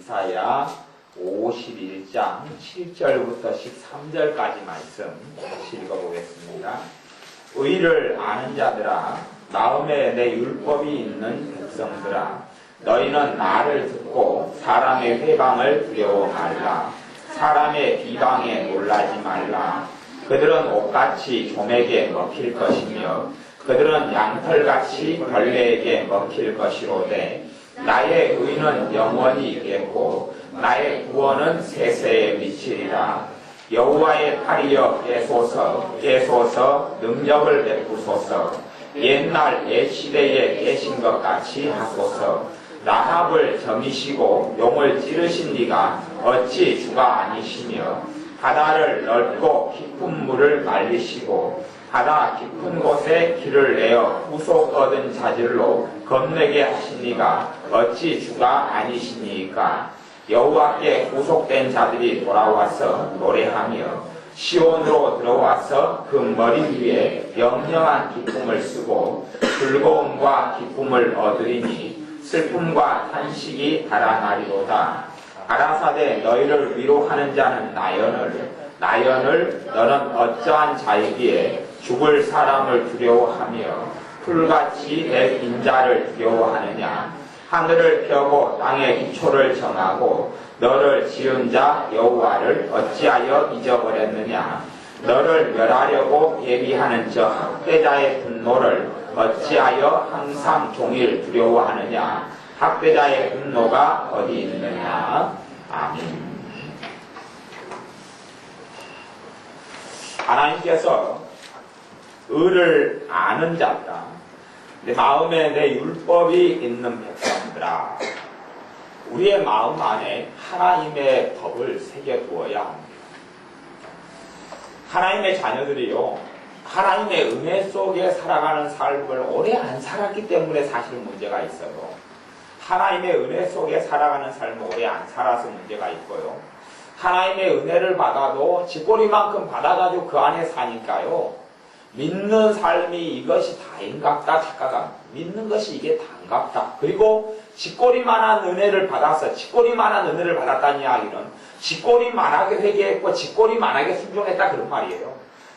이사야 51장 7절부터 13절까지 말씀 다시 읽어보겠습니다. 의를 아는 자들아, 마음에 내 율법이 있는 백성들아, 너희는 나를 듣고 사람의 회방을 두려워 말라. 사람의 비방에 놀라지 말라. 그들은 옷같이 좀에게 먹힐 것이며 그들은 양털같이 벌레에게 먹힐 것이로되 나의 의는 영원히 있겠고 나의 구원은 세세에 미치리라. 여호와의 팔이여 깨소서 능력을 베푸소서. 옛날 옛시대에 계신 것 같이 하소서. 라합을 점이시고 용을 찌르신 이가 어찌 주가 아니시며 바다를 넓고 깊은 물을 말리시고 바다 깊은 곳에 길을 내어 후속 얻은 자질로 건너게 하신 이가 어찌 주가 아니시니까. 여호와께 후속된 자들이 돌아와서 노래하며 시온으로 들어와서 그 머리 위에 영영한 기쁨을 쓰고 즐거움과 기쁨을 얻으리니 슬픔과 탄식이 달아나리로다. 가라사대 너희를 위로하는 자는 나연을 너는 어떠한 자이기에 죽을 사람을 두려워하며 풀같이 내 인자를 두려워하느냐. 하늘을 펴고 땅의 기초를 정하고 너를 지은 자 여호와를 어찌하여 잊어버렸느냐. 너를 멸하려고 예비하는 저 학대자의 분노를 어찌하여 항상 종일 두려워하느냐. 학대자의 분노가 어디 있느냐. 아멘. 하나님께서 의를 아는 자다. 내 마음에 내 율법이 있는 백성들아, 우리의 마음 안에 하나님의 법을 새겨두어야 합니다. 하나님의 자녀들이요, 하나님의 은혜 속에 살아가는 삶을 오래 안 살았기 때문에 사실 문제가 있어요. 하나님의 은혜 속에 살아가는 삶을 오래 안 살아서 문제가 있고요. 하나님의 은혜를 받아도 쥐꼬리만큼 받아가지고 그 안에 사니까요, 믿는 삶이 이것이 다인갑다 착각합니다. 믿는 것이 이게 다인갑다. 그리고 쥐꼬리만한 은혜를 받았어. 쥐꼬리만한 은혜를 받았다는 이야기는 쥐꼬리만하게 회개했고 쥐꼬리만하게 순종했다 그런 말이에요.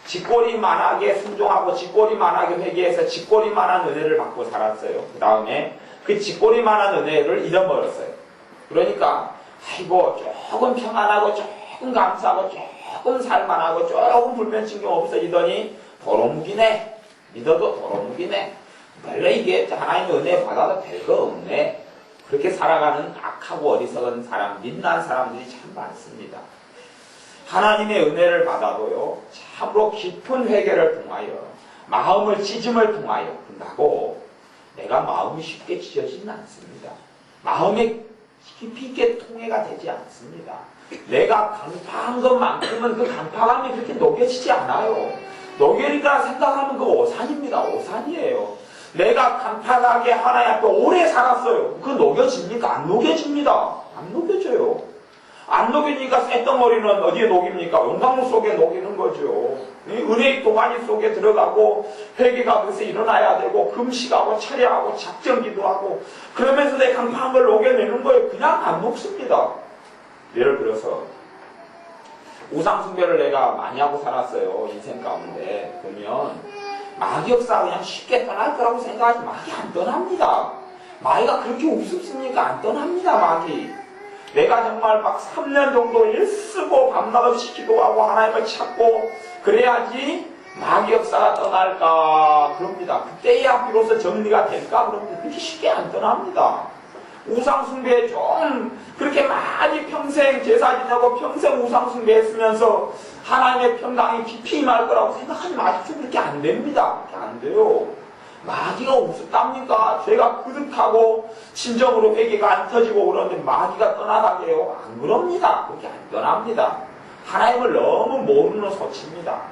쥐꼬리만하게 순종하고 쥐꼬리만하게 회개해서 쥐꼬리만한 은혜를 받고 살았어요. 그 다음에 그 쥐꼬리만한 은혜를 잃어버렸어요. 그러니까 아이고 조금 평안하고 조금 감사하고 조금 살만하고 조금 불면증이 없어지더니 도로묵이네. 믿어도 도로묵이네. 별로 이게 하나님의 은혜 받아도 별거 없네. 그렇게 살아가는 악하고 어리석은 사람, 민난 사람들이 참 많습니다. 하나님의 은혜를 받아도요, 참으로 깊은 회개를 통하여 마음을 찢음을 통하여 끝나고 내가 마음이 쉽게 찢어지진 않습니다. 마음에 깊이 있게 통해가 되지 않습니다. 내가 간파한 것만큼은 그 간파감이 그렇게 녹여지지 않아요. 녹여리다 생각하면 그 오산입니다. 오산이에요. 내가 간파하게 하나님 앞에 오래 살았어요. 그 녹여집니까? 안 녹여집니다. 안 녹여져요. 안 녹이니까 쇳덩어리는 어디에 녹입니까? 용광로 속에 녹이는 거죠. 은혜의 동아리 속에 들어가고 회개가 그래서 일어나야 되고 금식하고 철야하고 작정기도하고 그러면서 내 간파한 걸 녹여내는 거예요. 그냥 안 녹습니다. 예를 들어서 우상숭배를 내가 많이 하고 살았어요. 인생 가운데 보면 마귀 역사 그냥 쉽게 떠날 거라고 생각하지 마귀 안 떠납니다. 마귀가 그렇게 우습습니까? 안 떠납니다. 마귀. 내가 정말 막 3년 정도 일쓰고 밤낮 없이 기도하고 하나님을 찾고 그래야지 마귀 역사가 떠날까 그럽니다. 그때야 비로소 정리가 될까 그럽니다. 그렇게 쉽게 안 떠납니다. 우상숭배 좀 그렇게 많이 평생 제사 지내고 평생 우상숭배 했으면서 하나님의 평강이 깊이 임할 거라고 생각하지 마십시오. 그렇게 안 됩니다. 그렇게 안 돼요. 마귀가 우습답니까? 죄가 그득하고 진정으로 회개가 안 터지고 그러는데 마귀가 떠나가게 해요? 안 그럽니다. 그렇게 안 떠납니다. 하나님을 너무 모르는 소치입니다.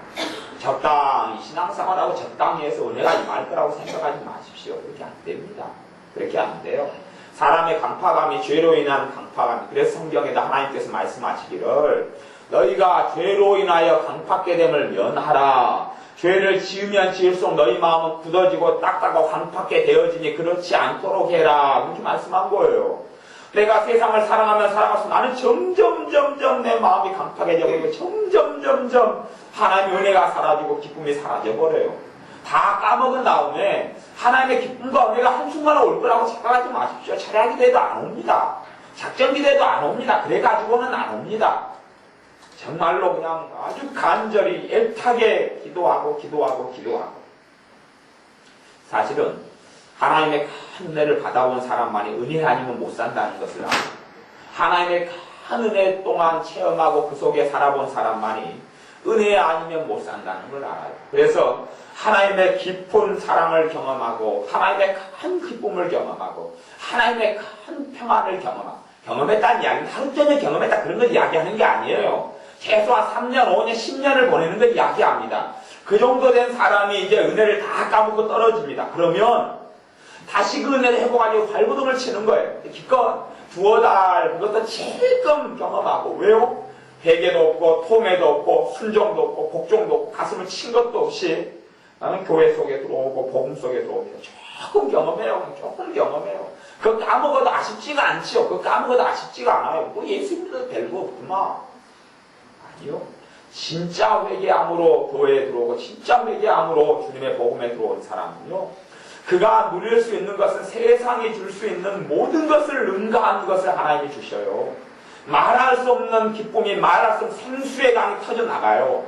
적당히 신앙생활하고 적당히 해서 은혜가 임할 거라고 생각하지 마십시오. 그렇게 안 됩니다. 그렇게 안 돼요. 사람의 강파감이 죄로 인한 강파감. 그래서 성경에다 하나님께서 말씀하시기를 너희가 죄로 인하여 강팍게 됨을 면하라. 죄를 지으면 지을수록 너희 마음은 굳어지고 딱딱하고 강팍게 되어지니 그렇지 않도록 해라. 그렇게 말씀한 거예요. 내가 세상을 사랑하면 살아갈수록 나는 점점 내 마음이 강팍해져 버리고 점점 하나님의 은혜가 사라지고 기쁨이 사라져 버려요. 다 까먹은 다음에 하나님의 기쁨과 은혜가 한순간에 올 거라고 생각하지 마십시오. 차량이 돼도 안 옵니다. 작전기 돼도 안 옵니다. 그래가지고는 안 옵니다. 정말로 그냥 아주 간절히 애타게 기도하고 사실은 하나님의 큰 은혜를 받아온 사람만이 은혜 아니면 못 산다는 것을 알아요. 하나님의 큰 은혜 동안 체험하고 그 속에 살아본 사람만이 은혜 아니면 못 산다는 걸 알아요. 그래서 하나님의 깊은 사랑을 경험하고 하나님의 큰 기쁨을 경험하고 하나님의 큰 평안을 경험했다는 이야기는 하루 종일 경험했다 그런 걸 이야기하는 게 아니에요. 최소한 3년, 5년, 10년을 보내는 걸 이야기합니다. 그 정도 된 사람이 이제 은혜를 다 까먹고 떨어집니다. 그러면 다시 그 은혜를 회복하려고 발버둥을 치는 거예요. 기껏 두어 달 그것도 질끔 경험하고 왜요? 회개도 없고 통회도 없고 순종도 없고 복종도 없고 가슴을 친 것도 없이 나는 교회 속에 들어오고 복음 속에 들어오고 조금 경험해요. 그거 까먹어도 아쉽지가 않지요. 그거 까먹어도 아쉽지가 않아요. 뭐 예수 믿어도 별거 없구나. 아니요. 진짜 회개함으로 교회에 들어오고 진짜 회개함으로 주님의 복음에 들어온 사람은요. 그가 누릴 수 있는 것은 세상이 줄 수 있는 모든 것을 능가한 것을 하나님이 주셔요. 말할 수 없는 기쁨이 말할 수 없는 생수의 강이 터져나가요.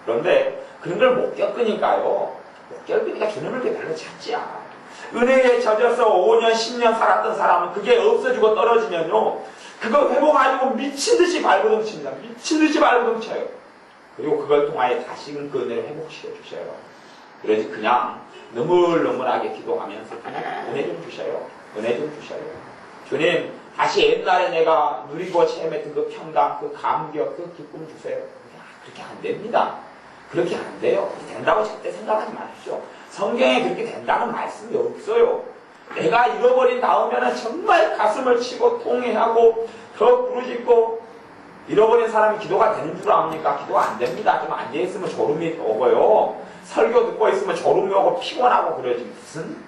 그런데 그런 걸 못 겪으니까요. 못 겪으니까 주님을 그렇게 별로 찾지 않아요. 은혜에 젖어서 5년, 10년 살았던 사람은 그게 없어지고 떨어지면요. 그거 회복하려고 미친듯이 발버둥 칩니다. 미친듯이 발버둥 쳐요. 그리고 그걸 통하여 다시금 그 은혜를 회복시켜 주셔요. 그러지 그냥 너물너물하게 기도하면서 그냥 은혜 좀 주셔요. 은혜 좀 주셔요. 주님 다시 옛날에 내가 누리고 체험했던 그 평강, 그 감격, 그 기쁨 주세요. 그렇게 안 됩니다. 그렇게 안 돼요. 된다고 절대 생각하지 마십시오. 성경에 그렇게 된다는 말씀이 없어요. 내가 잃어버린 다음에는 정말 가슴을 치고 통회하고 더 부르짖고 잃어버린 사람이 기도가 되는 줄 압니까? 기도가 안 됩니다. 좀 앉아있으면 졸음이 오고요. 설교 듣고 있으면 졸음이 오고 피곤하고 그러지 무슨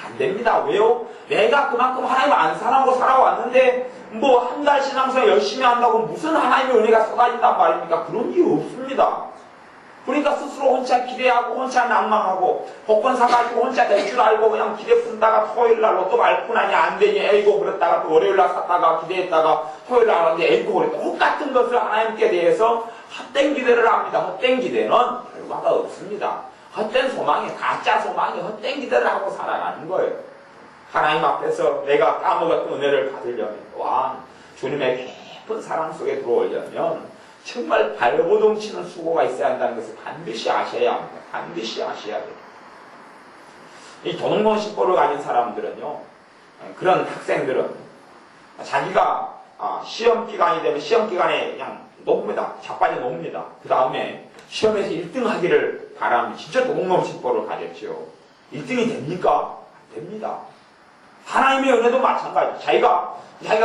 안 됩니다. 왜요? 내가 그만큼 하나님을 안 사랑하고 살아왔는데 뭐 한 달 신앙생활 열심히 한다고 무슨 하나님의 은혜가 쏟아진단 말입니까? 그런 게 없습니다. 그러니까 스스로 혼자 기대하고 혼자 낭망하고 복권 사가지고 혼자 될 줄 알고 그냥 기대 푼다가 토요일날 로또 말고 나니 안 되니 에이고 그랬다가 또 월요일날 샀다가 기대했다가 토요일날 하는데 에이고 그랬다. 똑같은 것을 하나님께 대해서 헛된 기대를 합니다. 헛된 기대는 결과가 없습니다. 헛된 소망이 가짜 소망이 헛된 기대를 하고 살아가는 거예요. 하나님 앞에서 내가 까먹었던 은혜를 받으려면 또한 주님의 깊은 사랑 속에 들어오려면 정말 발버둥 치는 수고가 있어야 한다는 것을 반드시 아셔야 합니다. 반드시 아셔야 돼요. 이 도둑놈 신보를 가진 사람들은요, 그런 학생들은 자기가 시험 기간이 되면 시험 기간에 그냥 놉니다. 자빠져 놉니다. 그 다음에 시험에서 1등 하기를 바라면 진짜 도둑놈 신보를 가졌죠. 1등이 됩니까? 안 됩니다. 하나님의 은혜도 마찬가지. 자기가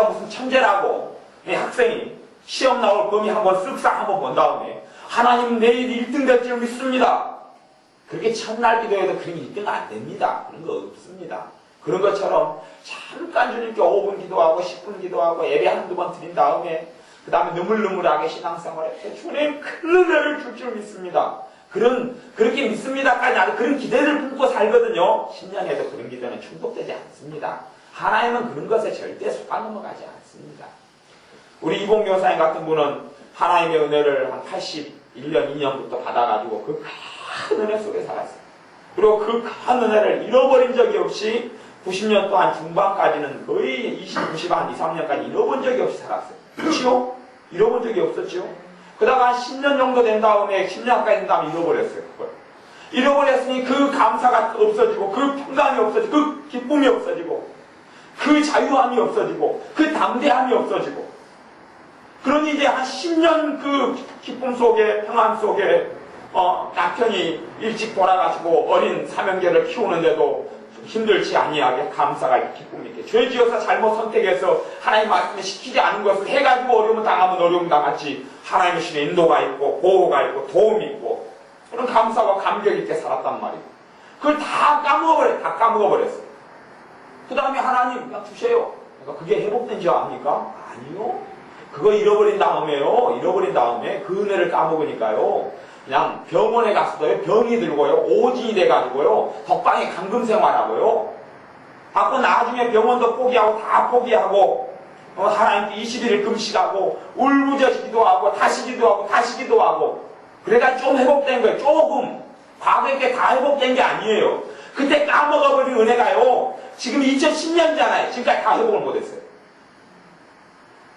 무슨 천재라고 이 학생이 시험 나올 범위 한번 쓱싹 한번 본 다음에 하나님 내일 1등 될 줄 믿습니다. 그렇게 첫날 기도해도 그런 1등 안 됩니다. 그런 거 없습니다. 그런 것처럼 잠깐 주님께 5분 기도하고 10분 기도하고 예배 한두 번 드린 다음에 그 다음에 느물느물하게 신앙생활에 주님 큰 은혜를 줄 줄 믿습니다. 그렇게 믿습니다까지 아니고 그런 기대를 품고 살거든요. 10년에도 그런 기도는 충족되지 않습니다. 하나님은 그런 것에 절대 속아 넘어가지 않습니다. 우리 이봉 교사님 같은 분은 하나님의 은혜를 한 81년, 2년부터 받아가지고 그 큰 은혜 속에 살았어요. 그리고 그 큰 은혜를 잃어버린 적이 없이 90년 동안 중반까지는 거의 20, 한 2, 3년까지 잃어본 적이 없이 살았어요. 그렇죠? 잃어본 적이 없었죠? 그러다가 한 10년 정도 된 다음에, 10년 가까이 된 다음에 잃어버렸어요. 그걸. 잃어버렸으니 그 감사가 없어지고, 그 평강이 없어지고, 그 기쁨이 없어지고, 그 자유함이 없어지고, 그 담대함이 없어지고, 그러니 이제 한 10년 그 기쁨 속에, 평안 속에, 남편이 일찍 돌아가시고 어린 사명계를 키우는데도 힘들지 아니하게 감사가 있고 기쁨이 있게 죄 지어서 잘못 선택해서 하나님 말씀을 시키지 않은 것을 해가지고 어려움 당하면 어려움 당하지 하나님의 신의 인도가 있고 보호가 있고 도움이 있고 그런 감사와 감격 있게 살았단 말이에요. 그걸 다 까먹어버렸어요. 그 다음에 하나님 그냥 주세요. 그러니까 그게 회복된 줄 압니까? 아니요. 그거 잃어버린 다음에 그 은혜를 까먹으니까요. 그냥 병원에 갔어도요. 병이 들고요. 오진이 돼가지고요. 덕방에 감금 생활하고요. 하고 나중에 병원도 포기하고 다 포기하고 하나님께 21일 금식하고 울부짖어 기도하고 다시 기도하고 다시 기도하고 그래가 좀 회복된 거예요. 조금. 과거에 게 다 회복된 게 아니에요. 그때 까먹어버린 은혜가요. 지금 2010년잖아요. 지금까지 다 회복을 못했어요.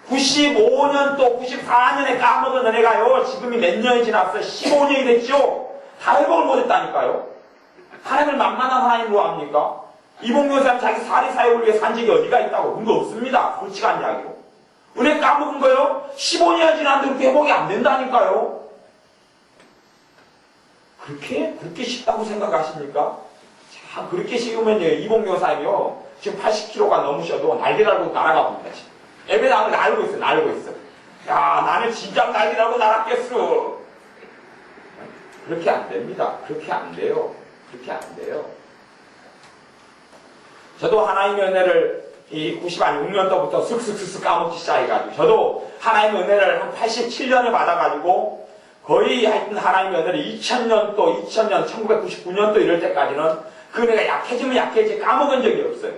95년도, 94년에 까먹은 은혜가요. 지금이 몇 년이 지났어요? 15년이 됐죠? 다 회복을 못했다니까요. 하나님을 만만한 하나님으로 합니까? 이봉규 사람 자기 사리 사역을 위해 산 적이 어디가 있다고? 그런 거 없습니다. 솔직한 이야기로. 은혜 까먹은 거요? 15년 지났는데 그렇게 회복이 안 된다니까요. 그렇게 쉽다고 생각하십니까? 자, 그렇게 쉬우면요. 이봉규 사람이요. 지금 80kg가 넘으셔도 날개 달고 날아가고 있다, 지금. 애배 날고 있어. 야, 나는 진작 날개 달고 날았겠어. 그렇게 안 됩니다. 그렇게 안 돼요. 저도 하나님의 은혜를 이 96년도부터 슥슥슥슥 까먹기 시작해가지고, 저도 하나님의 은혜를 한 87년에 받아가지고, 거의 하여튼 하나님의 은혜를 2000년, 1999년도 이럴 때까지는 그 은혜가 약해지면 약해지 까먹은 적이 없어요.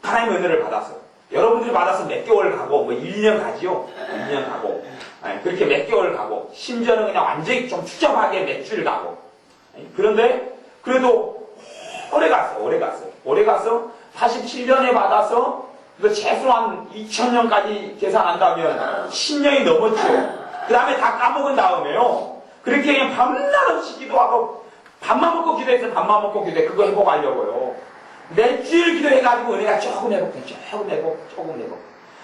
하나님의 은혜를 받아서. 여러분들이 받아서 몇 개월 가고, 뭐 1년 가지요? 1년 가고. 그렇게 몇 개월 가고, 심지어는 그냥 완전히 좀 추접하게 몇 주일 가고. 그런데, 그래도 오래 가서 87년에 받아서, 최소한 2000년까지 계산한다면 10년이 넘었죠. 그 다음에 다 까먹은 다음에요. 그렇게 그냥 밤낮 없이 기도하고, 밥만 먹고 기도해서 밥만 먹고 기도해. 그거 회복하려고요. 몇주일 기도해가지고 은혜가 조금 회복.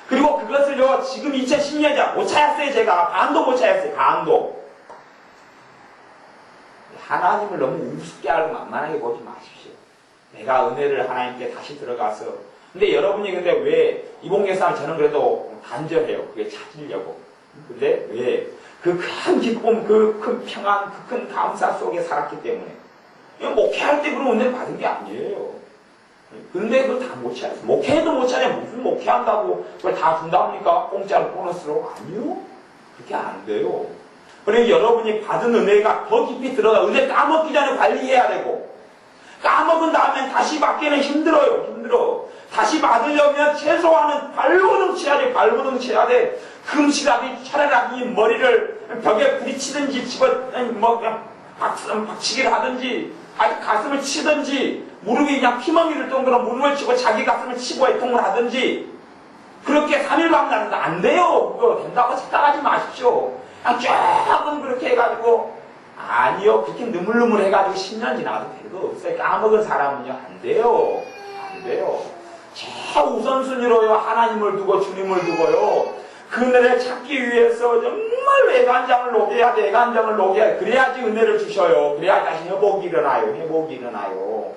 그리고 그것을요, 지금 2010년이자 못 찾았어요, 제가. 반도 못 찾았어요, 반도. 하나님을 너무 우습게 알고 만만하게 보지 마십시오. 내가 은혜를 하나님께 다시 들어가서. 근데 여러분이 근데 왜, 이봉계사는 저는 그래도 간절해요. 그게 찾으려고. 근데 왜? 그 큰 기쁨, 그 큰 평안, 그 큰 감사 속에 살았기 때문에. 목회할 때 그런 은혜를 받은 게 아니에요. 근데 그걸 다 못 찾았어요. 목회도 못 찾아요. 무슨 목회한다고 그걸 다 준답니까? 공짜로 보너스로? 아니요. 그렇게 안 돼요. 그러니 여러분이 받은 은혜가 더 깊이 들어가. 은혜 까먹기 전에 관리해야 되고, 까먹은 다음에 다시 받기는 힘들어. 다시 받으려면 최소한은 발버둥 쳐야 돼. 금시라도 차라리 머리를 벽에 부딪히든지 박치기를 하든지, 아니 가슴을 치든지, 무릎이 그냥 피멍이 들 정도로 무릎을 치고 자기 가슴을 치고 애통을 하든지, 그렇게 3일 밤낮은 안 돼요. 그거 된다고 착각하지 마십시오. 그냥 조금 그렇게 해가지고, 아니요. 그렇게 느물느물 해가지고 10년 지나도 별거 없어요. 까먹은 사람은요. 안 돼요. 최우선순위로요. 하나님을 두고 주님을 두고요. 그 은혜를 찾기 위해서 정말 애간장을 녹여야 돼. 그래야지 은혜를 주셔요. 그래야 다시 회복이 일어나요.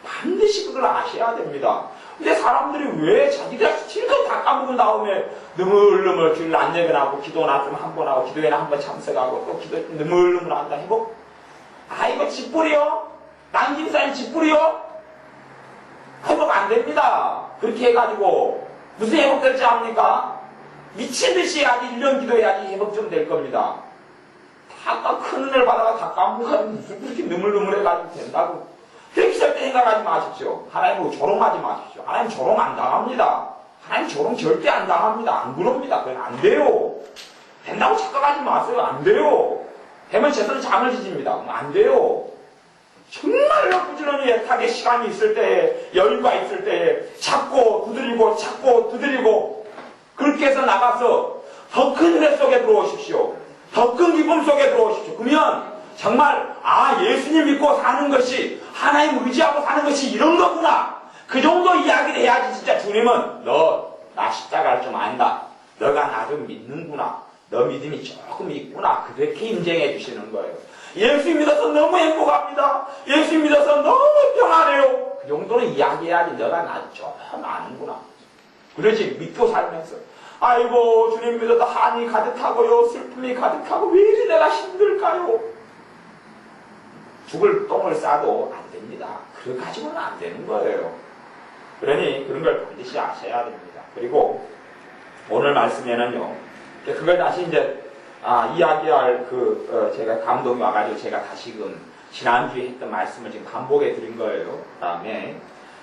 반드시 그걸 아셔야 됩니다. 근데 사람들이 왜 자기들 실컷 다 까먹은 다음에 느물느물 주일 안 예배하고 기도나 좀 한 번 하고 기도회나 한 번 참석하고 또 기도 느물느물 한다 회복? 이거 짓뿌리요? 남김사님 짓뿌리요? 회복 안 됩니다. 그렇게 해가지고 무슨 회복될지 압니까? 미친듯이 해야지 1년 기도해야지 회복 좀 될 겁니다. 다 큰 은혜를 받아가 다 까먹으면 무슨 그렇게 느물느물 해가지고 된다고. 그렇게 절대 생각하지 마십시오. 하나님으로 조롱하지 마십시오. 하나님 조롱 안 당합니다. 하나님 조롱 절대 안 당합니다. 안 그럽니다. 그건 안 돼요. 된다고 착각하지 마세요. 안 돼요. 되면 제선 잠을 지집니다. 안 돼요. 정말로 부지런히 애타게 시간이 있을 때, 여유가 있을 때 찾고 두드리고 그렇게 해서 나가서 더 큰 은혜 속에 들어오십시오. 더 큰 기쁨 속에 들어오십시오. 그러면 정말 예수님 믿고 사는 것이, 하나님 의지하고 사는 것이 이런 거구나. 그 정도 이야기를 해야지 진짜 주님은 너 나 십자가를 좀 안다. 너가 나 좀 믿는구나. 너 믿음이 조금 있구나. 그렇게 인정해 주시는 거예요. 예수 믿어서 너무 행복합니다. 예수 믿어서 너무 평안해요. 그 정도는 이야기해야지 너가 나 좀 아는구나. 그러지 믿고 살면서 아이고 주님 믿어도 한이 가득하고요. 슬픔이 가득하고 왜 이리 내가 힘들까요? 죽을 똥을 싸도 안 됩니다. 그래 가지고는 안 되는 거예요. 그러니 그런 걸 반드시 아셔야 됩니다. 그리고 오늘 말씀에는요, 그걸 다시 이제 이야기할 제가 감동이 와가지고 제가 다시금 지난주에 했던 말씀을 지금 반복해 드린 거예요. 그 다음에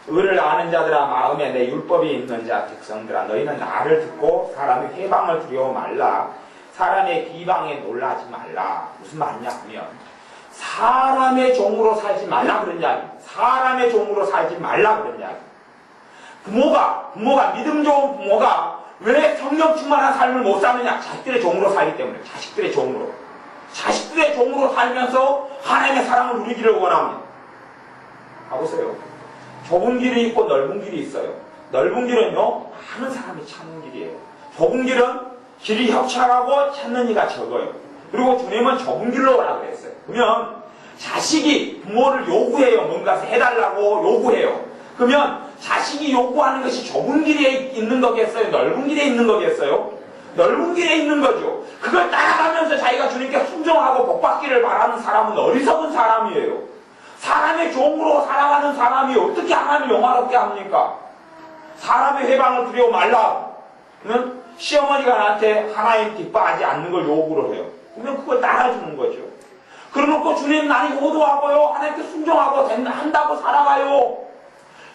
의를 아는 자들아 마음에 내 율법이 있는 자 백성들아 너희는 나를 듣고 사람의 해방을 두려워 말라. 사람의 비방에 놀라지 말라. 무슨 말이냐 하면 사람의 종으로 살지 말라 그런 이야기. 사람의 종으로 살지 말라 그런 이야기. 부모가 믿음 좋은 부모가 왜 성령 충만한 삶을 못 사느냐? 자식들의 종으로 살기 때문에. 자식들의 종으로 살면서 하나님의 사랑을 누리기를 원합니다. 가보세요. 좁은 길이 있고 넓은 길이 있어요. 넓은 길은요, 많은 사람이 찾는 길이에요. 좁은 길은 길이 협착하고 찾는 이가 적어요. 그리고 주님은 좁은 길로 오라 그랬어요. 그러면 자식이 부모를 요구해요. 뭔가 해달라고 요구해요. 그러면 자식이 요구하는 것이 좁은 길에 있는 거겠어요? 넓은 길에 있는 거겠어요? 넓은 길에 있는 거죠. 그걸 따라가면서 자기가 주님께 순종하고 복받기를 바라는 사람은 어리석은 사람이에요. 사람의 종으로 살아가는 사람이 어떻게 하나님을 영화롭게 합니까? 사람의 해방을 두려워 말라. 그러면 시어머니가 나한테 하나님 기뻐하지 않는 걸 요구를 해요. 그러면 그걸 따라주는 거죠. 그러놓고 주님 나는 효도하고요. 하나님께 순종하고 한다고 살아가요.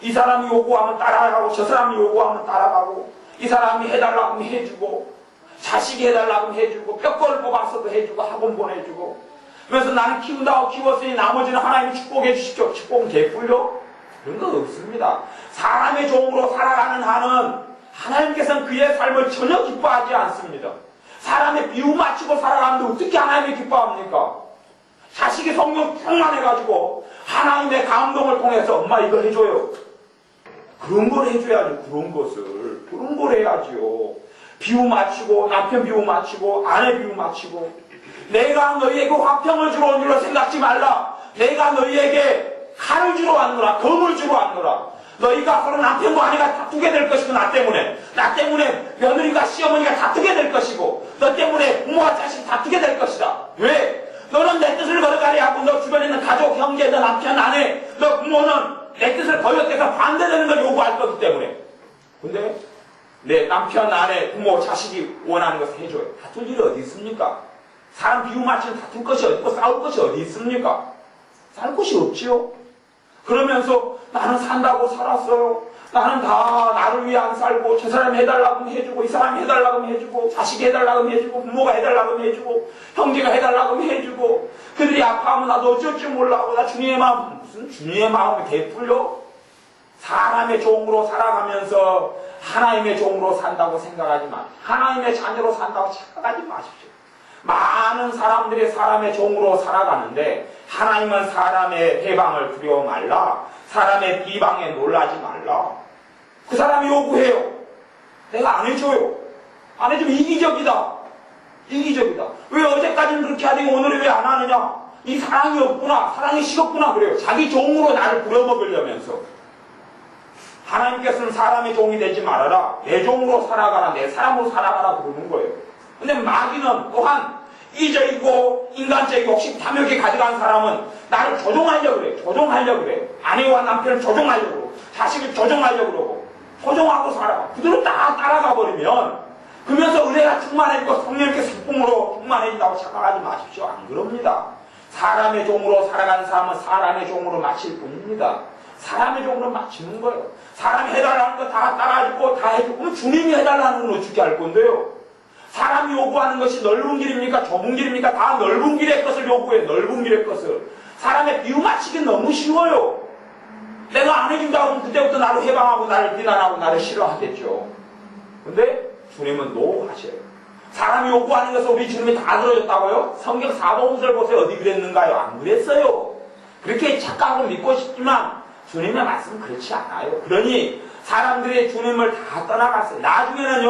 이 사람이 요구하면 따라가고 저 사람이 요구하면 따라가고 이 사람이 해달라고 하면 해주고 자식이 해달라고 하면 해주고 뼈골 뽑아서도 해주고 학원 보내주고 그래서 나는 키운다고 키웠으니 나머지는 하나님이 축복해 주십시오. 축복은 개뿔려? 그런 거 없습니다. 사람의 종으로 살아가는 한은 하나님께서는 그의 삶을 전혀 기뻐하지 않습니다. 사람의 비유 맞추고 살아가는데 어떻게 하나님이 기뻐합니까? 자식이 성령 충만해가지고 하나님의 감동을 통해서 엄마 이거 해줘요. 그런 걸 해줘야죠. 그런 걸 해야지요. 비유 맞추고 남편 비유 맞추고 아내 비유 맞추고 내가 너희에게 화평을 주러 온 줄로 생각지 말라. 내가 너희에게 칼을 주러 왔노라. 검을 주러 왔노라. 너희가 서로 남편과 아내가 다투게 될 것이고 나 때문에 며느리가 시어머니가 다투게 될 것이고 너 때문에 부모와 자식이 다투게 될 것이다. 왜? 너는 내 뜻을 걸어가려 하고 너 주변에 있는 가족, 형제, 너 남편, 아내, 너 부모는 내 뜻을 거역해서 반대되는 걸 요구할 거기 때문에. 근데 내 남편, 아내, 부모, 자식이 원하는 것을 해줘요. 다툴 일이 어디 있습니까? 사람 비유 맞추는 다툴 것이 어디 있고 싸울 것이 어디 있습니까? 싸울 것이 없지요. 그러면서 나는 산다고 살았어요. 나는 다 나를 위해 안 살고 저 사람이 해달라고 하면 해주고 이 사람이 해달라고 하면 해주고 자식이 해달라고 하면 해주고 부모가 해달라고 하면 해주고 형제가 해달라고 하면 해주고 그들이 아파하면 나도 어쩔 줄 몰라고 나 주님의 마음 무슨 주님의 마음이 개풀려? 사람의 종으로 살아가면서 하나님의 종으로 산다고 생각하지 마십시오. 하나님의 자녀로 산다고 착각하지 마십시오. 많은 사람들이 사람의 종으로 살아가는데 하나님은 사람의 해방을 두려워 말라. 사람의 비방에 놀라지 말라. 그 사람이 요구해요. 내가 안 해줘요. 안 해주면 이기적이다. 왜 어제까지는 그렇게 하더니 오늘은 왜 안 하느냐? 이 사랑이 없구나. 사랑이 식었구나. 그래요. 자기 종으로 나를 부려먹으려면서. 하나님께서는 사람의 종이 되지 말아라. 내 종으로 살아가라. 내 사람으로 살아가라. 그러는 거예요. 근데 마귀는 또한 이적이고 인간적이고 욕심 탐욕에 가져간 사람은 나를 조종하려고 그래. 아내와 남편을 조종하려고 그러고 자식을 조종하려고 그러고 조종하고 살아가. 그대로 다 따라가 버리면 그러면서 은혜가 충만해지고 성령님께 성품으로 충만해진다고 착각하지 마십시오. 안 그럽니다. 사람의 종으로 살아가는 사람은 사람의 종으로 마칠 뿐입니다. 사람의 종으로 마치는 거예요. 사람이 해달라는 거 다 따라주고 다 해주고 그럼 주님이 해달라는 건 어떻게 할 건데요? 사람이 요구하는 것이 넓은 길입니까? 좁은 길입니까? 다 넓은 길의 것을 요구해. 넓은 길의 것을. 사람의 비유 맞추기 너무 쉬워요. 내가 안 해준다고 하면 그때부터 나를 해방하고 나를 비난하고 나를 싫어하겠죠. 근데 주님은 노 하셔요. 사람이 요구하는 것을 우리 주님이 다 들어줬다고요? 성경 사도후서를 보세요. 어디 그랬는가요? 안 그랬어요. 그렇게 착각하고 믿고 싶지만 주님의 말씀은 그렇지 않아요. 그러니 사람들이 주님을 다 떠나갔어요. 나중에는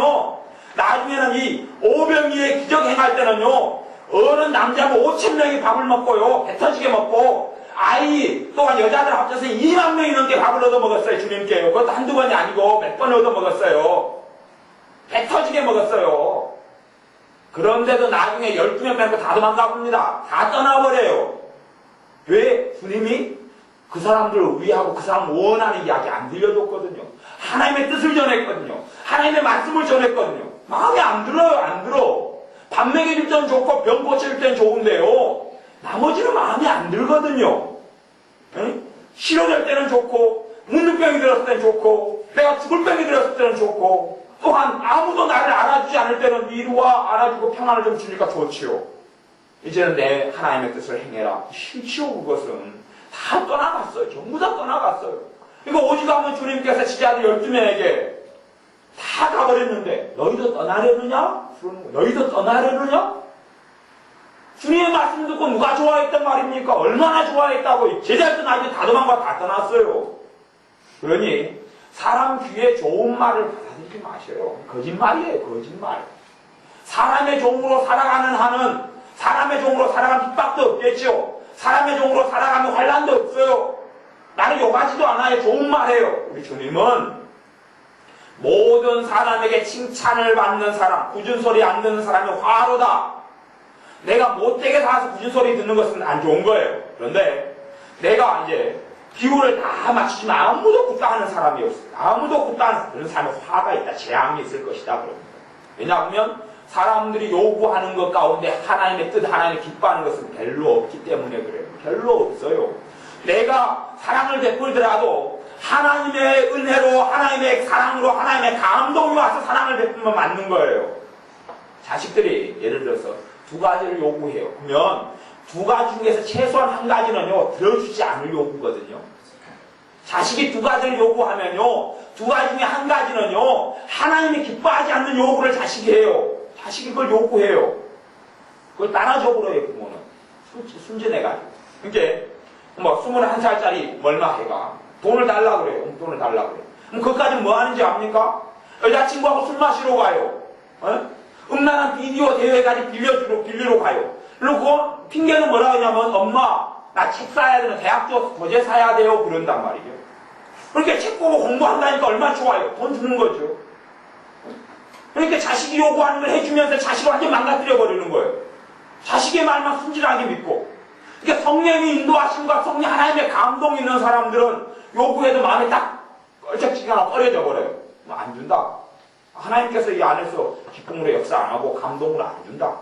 이 오병이의 기적 행할 때는요, 어른 남자고 5,000명이 밥을 먹고요, 배 터지게 먹고, 아이 또한 여자들 합쳐서 2만 명이 넘게 밥을 얻어먹었어요, 주님께요. 그것도 한두 번이 아니고 몇 번 얻어먹었어요. 배 터지게 먹었어요. 그런데도 나중에 12명 빼고 다 도망가 봅니다. 다 떠나버려요. 왜? 주님이 그 사람들을 위하고 그 사람 원하는 이야기 안 들려줬거든요. 하나님의 뜻을 전했거든요. 하나님의 말씀을 전했거든요. 마음에 안 들어요. 안 들어. 밥 먹여줄 때는 좋고 병 고쳐줄 때는 좋은데요. 나머지는 마음에 안 들거든요. 치료될 때는 좋고 문둥병이 들었을 때는 좋고 내가 죽을 병이 들었을 때는 좋고 또한 아무도 나를 알아주지 않을 때는 위로와 알아주고 평안을 좀 주니까 좋지요. 이제는 내 하나님의 뜻을 행해라. 싫지요. 그것은 다 떠나갔어요. 전부 다 떠나갔어요. 이거 오직하면 주님께서 지자들 12명에게 다 가버렸는데 너희도 떠나려느냐? 너희도 떠나려느냐? 주님의 말씀 듣고 누가 좋아했단 말입니까? 얼마나 좋아했다고. 제자들 나중에 다 도망가 다 떠났어요. 그러니 사람 귀에 좋은 말을 받아들이지 마셔요. 거짓말이에요. 거짓말. 사람의 종으로 살아가는 한은 사람의 종으로 살아가면 핍박도 없겠죠. 사람의 종으로 살아가면 환난도 없어요. 나는 욕하지도 않아요. 좋은 말해요. 우리 주님은 모든 사람에게 칭찬을 받는 사람, 굳은 소리 안 듣는 사람이 화로다. 내가 못되게 살아서 굳은 소리 듣는 것은 안 좋은 거예요. 그런데 내가 이제 기호를 다 맞추지만 아무도 굿다하는 사람이 없어요. 아무도 굿다하는 그런 사람이 화가 있다. 재앙이 있을 것이다. 그럽니다. 왜냐하면 사람들이 요구하는 것 가운데 하나님의 뜻, 하나님의 기뻐하는 것은 별로 없기 때문에 그래요. 별로 없어요. 내가 사랑을 베풀더라도 하나님의 은혜로, 하나님의 사랑으로, 하나님의 감동이 와서 사랑을 베풀면 맞는 거예요. 자식들이 예를 들어서 두 가지를 요구해요. 그러면 두 가지 중에서 최소한 한 가지는요, 들어주지 않을 요구거든요. 자식이 두 가지를 요구하면요, 두 가지 중에 한 가지는요, 하나님이 기뻐하지 않는 요구를 자식이 해요. 자식이 그걸 요구해요. 그걸 따라줘 버려요, 부모는. 순진해가지고. 그러니까, 21살짜리 멀마해가 돈을 달라고 그래요. 돈을 달라고 그래요. 그럼 그것까지 뭐 하는지 압니까? 여자친구하고 술 마시러 가요. 음란한 비디오 대회까지 빌리러 가요. 그리고 핑계는 뭐라 하냐면, 엄마, 나 책 사야 되는 대학교 교재 사야 돼요. 그런단 말이에요. 그러니까 책 보고 공부한다니까 얼마나 좋아요. 돈 주는 거죠. 그러니까 자식이 요구하는 걸 해주면서 자식을 완전 망가뜨려 버리는 거예요. 자식의 말만 순진하게 믿고. 그러니까 성령의 인도하심과 성령 하나님의 감동 있는 사람들은 요구해도 마음이 딱 껄쩍지가 꺼려져 버려요. 안 준다. 하나님께서 이 안에서 기쁨으로 역사 안 하고 감동으로 안 준다.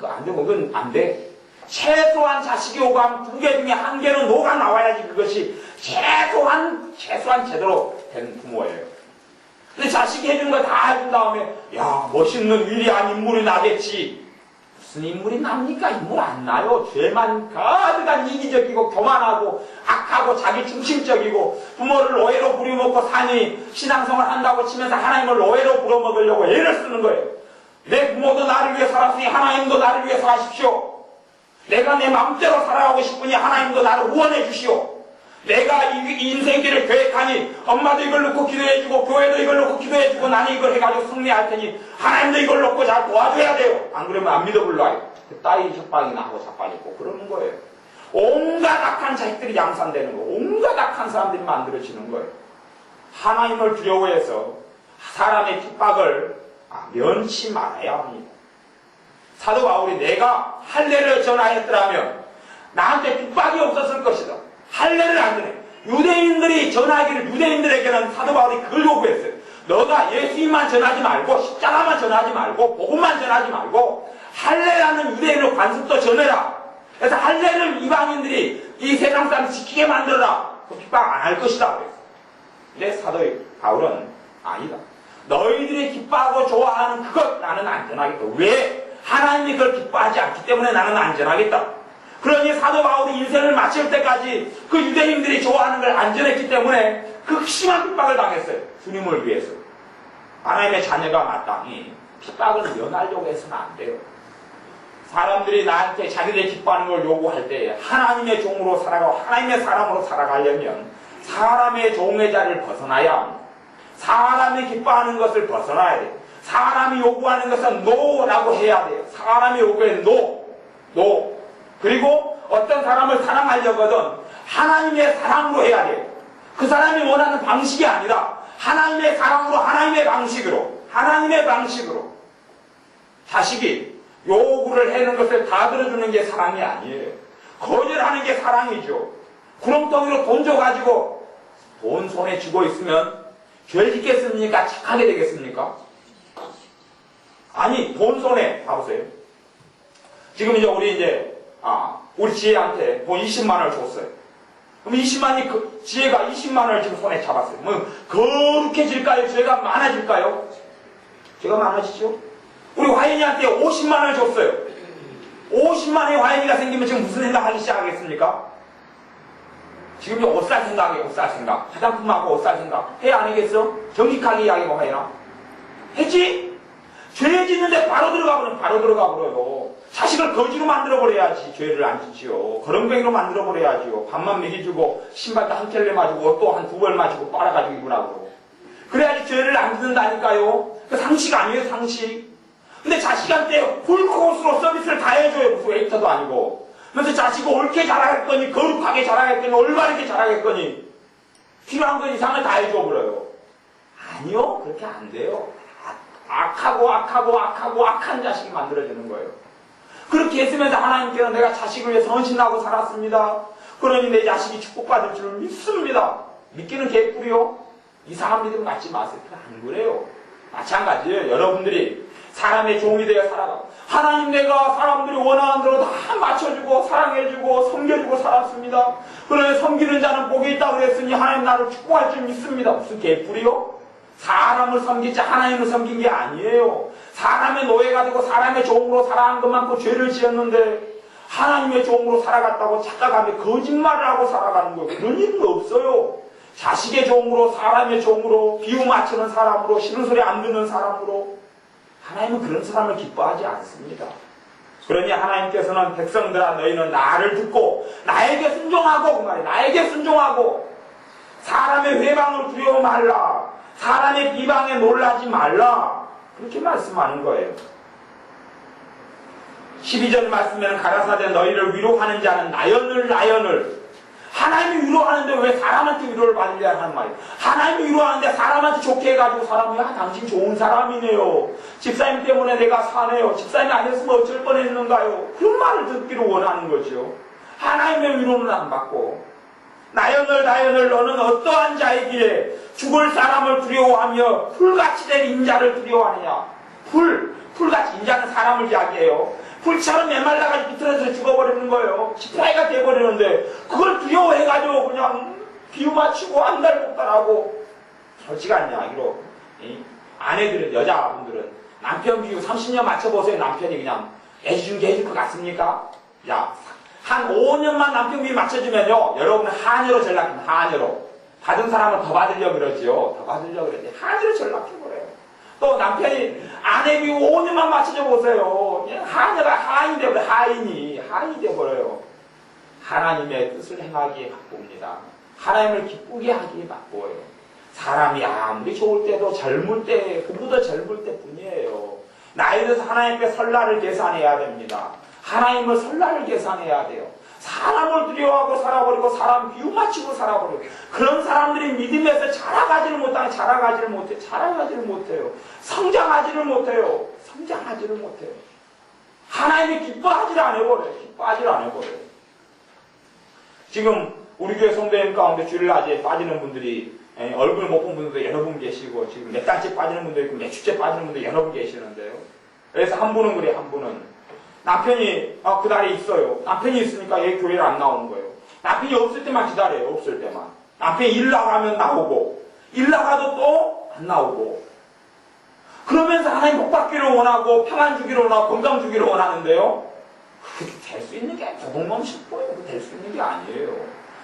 안 되고 그건 안 돼. 최소한 자식이 요구하면 두 개 중에 한 개는 노가 나와야지 그것이 최소한 제대로 된 부모예요. 근데 자식이 해주는 거 다 해준 다음에 야 멋있는 위대한 인물이 나겠지. 무슨 인물이 납니까? 인물 안 나요. 죄만 가득한 이기적이고 교만하고 악하고 자기 중심적이고 부모를 노예로 부려먹고 사니 신앙생활 한다고 치면서 하나님을 노예로 부려먹으려고 애를 쓰는 거예요. 내 부모도 나를 위해 살았으니 하나님도 나를 위해 사십시오. 내가 내 마음대로 살아가고 싶으니 하나님도 나를 후원해 주시오. 내가 이 인생길을 계획하니 엄마도 이걸 놓고 기도해주고 교회도 이걸 놓고 기도해주고 나는 이걸 해가지고 승리할 테니 하나님도 이걸 놓고 잘 도와줘야 돼요. 안 그러면 안 믿어 불러요. 따위 협박이나 하고 자빠졌고 그러는 거예요. 온갖 악한 자식들이 양산되는 거예요. 온갖 악한 사람들이 만들어지는 거예요. 하나님을 두려워해서 사람의 핍박을 면치 말아야 합니다. 사도 바울이 내가 할례를 전하였더라면 나한테 핍박이 없었을 것이다. 할례를 안 전해. 유대인들이 전하기를 유대인들에게는 사도 바울이 그걸 요구했어요. 너가 예수님만 전하지 말고 십자가만 전하지 말고 복음만 전하지 말고 할례라는 유대인의 관습도 전해라. 그래서 할례를 이방인들이 이 세상 사람 지키게 만들어라. 그 핍박 안 할 것이다. 그랬어요. 근데 사도 바울은 아니다. 너희들이 기뻐하고 좋아하는 그것 나는 안 전하겠다. 왜? 하나님이 그걸 기뻐하지 않기 때문에 나는 안 전하겠다. 그러니 사도 바울이 인생을 마칠 때까지 그 유대인들이 좋아하는 걸 안 전했기 때문에 그 심한 핍박을 당했어요. 주님을 위해서. 하나님의 자녀가 마땅히 핍박을 면하려고 해서는 안 돼요. 사람들이 나한테 자기들이 기뻐하는 걸 요구할 때 하나님의 종으로 살아가고 하나님의 사람으로 살아가려면 사람의 종의 자리를 벗어나야 합니다. 사람이 기뻐하는 것을 벗어나야 돼요. 사람이 요구하는 것은 노라고 해야 돼요. 사람이 요구해 노. 그리고 어떤 사람을 사랑하려거든 하나님의 사랑으로 해야 돼요. 그 사람이 원하는 방식이 아니라 하나님의 사랑으로 하나님의 방식으로 자식이 요구를 하는 것을 다 들어주는 게 사랑이 아니에요. 거절하는 게 사랑이죠. 구렁텅이로 돈 줘가지고 돈 손에 쥐고 있으면 죄 짓겠습니까? 착하게 되겠습니까? 아니, 돈 손에, 봐보세요. 지금 이제 우리 지혜한테 돈 20만원을 줬어요. 그럼 20만이, 지혜가 20만원을 지금 손에 잡았어요. 뭐, 거룩해질까요? 죄가 많아질까요? 죄가 많아지죠? 우리 화인이한테 50만원을 줬어요. 50만원의 화인이가 생기면 지금 무슨 생각하기 시작하겠습니까? 지금 이제 옷 살 생각이에요, 옷 살 생각. 화장품하고 옷 살 생각. 해, 안 하겠어? 정직하게 이야기하고 화인아. 했지? 죄 짓는데 바로 들어가 버려요. 자식을 거지로 만들어버려야지 죄를 안 짓지요. 거렁뱅이로 만들어버려야지요. 밥만 먹여주고 신발도 한 켤레 맞고 또 한 두 벌 맞고 빨아가지고 입으라고. 그래야지 죄를 안 짓는다니까요. 그 상식 아니에요, 상식. 근데 자식한테 풀코스로 서비스를 다 해줘요. 무슨 웨이터도 아니고. 그래서 자식을 옳게 자라겠거니, 거룩하게 자라겠거니, 올바르게 자라겠거니, 필요한 건 이상을 다 해줘버려요. 아니요, 그렇게 안 돼요. 악한 자식이 만들어지는 거예요. 그렇게 했으면서 하나님께서 내가 자식을 위해 헌신하고 살았습니다. 그러니 내 자식이 축복받을 줄 믿습니다. 믿기는 개뿔이요. 이상한 믿음 갖지 마세요. 안 그래요. 마찬가지예요. 여러분들이 사람의 종이 되어 살아가고 하나님 내가 사람들이 원하는 대로 다 맞춰주고 사랑해주고 섬겨주고 살았습니다. 그러니 섬기는 자는 복이 있다고 그랬으니 하나님 나를 축복할 줄 믿습니다. 무슨 개뿔이요? 사람을 섬기지 하나님을 섬긴 게 아니에요. 사람의 노예가 되고 사람의 종으로 살아간 것만큼 죄를 지었는데 하나님의 종으로 살아갔다고 착각하며 거짓말을 하고 살아가는 거예요. 그런 일은 없어요. 자식의 종으로, 사람의 종으로, 비유 맞추는 사람으로, 싫은 소리 안 듣는 사람으로 하나님은 그런 사람을 기뻐하지 않습니다. 그러니 하나님께서는 백성들아 너희는 나를 듣고 나에게 순종하고, 그 말이에요. 나에게 순종하고 사람의 회방을 두려워 말라. 사람의 비방에 놀라지 말라. 그렇게 말씀하는 거예요. 12절 말씀에는 가라사대 너희를 위로하는 자는 나연을 하나님이 위로하는데 왜 사람한테 위로를 받으려 하는 말이에요. 하나님이 위로하는데 사람한테 좋게 해가지고 사람이 당신 좋은 사람이네요. 집사님 때문에 내가 사네요. 집사님이 아니었으면 어쩔 뻔했는가요. 그런 말을 듣기를 원하는 거죠. 하나님의 위로는 안 받고 나연을 너는 어떠한 자이기에 죽을 사람을 두려워하며 풀같이 된 인자를 두려워하느냐. 풀같이 인자는 사람을 이야기해요. 풀처럼 메말라가지고 비틀어서 죽어버리는 거예요. 지푸라기가 돼버리는데 그걸 두려워해가지고 그냥 비유 맞추고 한 달 목달하고 그렇지가 않냐. 이로 아내들은, 여자분들은 남편 비유 30년 맞춰보세요. 남편이 그냥 애지중지 해줄 것 같습니까? 야, 한 5년만 남편 비유 맞춰주면요 여러분은 하녀로 전락합니다. 하녀로. 받은 사람을 더 받으려고 그러지요. 더 받으려고 그러지. 하녀로 전락해버려요. 또 남편이 아내 비유 5년만 맞춰줘 보세요. 하녀가 하인이 돼버려요. 하인이 돼버려요. 하나님의 뜻을 행하기에 바쁩니다. 하나님을 기쁘게 하기에 바빠요. 사람이 아무리 좋을 때도 젊을 때, 그보다 젊을 때뿐이에요. 나이 들어서 하나님께 설날을 계산해야 됩니다. 하나님을 설날을 계산해야 돼요. 사람을 두려워하고 살아버리고 사람 비유 맞추고 살아버리고 그런 사람들이 믿음에서 자라가지를 못해요. 성장하지를 못해요. 하나님이 기뻐하지를 않아버려요. 지금 우리 교회 성도님 가운데 주일낮에 빠지는 분들이 얼굴 못 본 분들도 여러 분 계시고 지금 몇 달째 빠지는 분도 있고 몇 주째 빠지는 분도 여러 분 계시는데요. 그래서 한 분은 그래요. 한 분은 남편이 그날에 있어요. 남편이 있으니까 얘 교회를 안 나오는 거예요. 남편이 없을 때만 기다려요. 없을 때만. 남편이 일 나가면 나오고 일 나가도 또 안 나오고 그러면서 하나님 복 받기를 원하고 평안 주기를 원하고 건강 주기를 원하는데요. 그게 될 수 있는 게 너무너무 싶어요. 그게 될 수 있는 게 아니에요.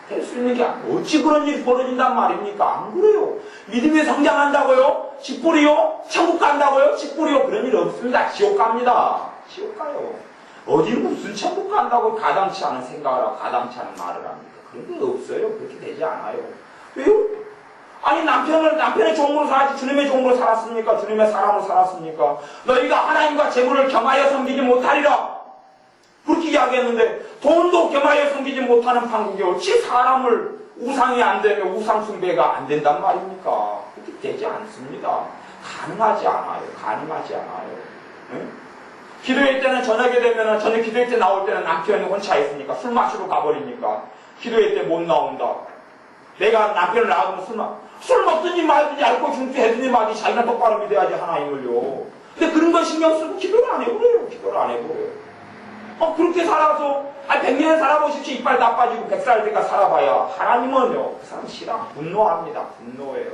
될 수 있는 게 아니에요. 어찌 그런 일이 벌어진단 말입니까? 안 그래요. 믿음이 성장한다고요? 집불이요? 천국 간다고요? 집불이요? 그런 일 없습니다. 지옥 갑니다. 지옥 가요. 어디 무슨 천국 간다고 가당치 않은 생각을 하고 가당치 않은 말을 합니까? 그런 게 없어요. 그렇게 되지 않아요. 왜요? 아니 남편의 종으로 살았지 주님의 종으로 살았습니까? 주님의 사람으로 살았습니까? 너희가 하나님과 재물을 겸하여 섬기지 못하리라. 그렇게 이야기했는데 돈도 겸하여 섬기지 못하는 판국이 어찌 사람을 우상이 안 되며 우상 숭배가 안 된단 말입니까? 그렇게 되지 않습니다. 가능하지 않아요. 응? 기도회 때는 저녁에 되면은 저녁 기도회 때 나올 때는 남편이 혼자 있으니까 술 마시러 가버리니까 기도회 때 못 나온다. 내가 남편을 낳아두면 술 먹든지 말든지 알고 중투해든지 말든지 자기가 똑바로 믿어야지 하나님을요. 근데 그런 거 신경 쓰고 기도를 안 해버려요. 기도를 안 해버려요. 그렇게 살아서 100년 살아보십시오. 이빨 다 빠지고 100살 때가 살아봐야 하나님은요. 그 사람 싫어. 분노합니다. 분노해요.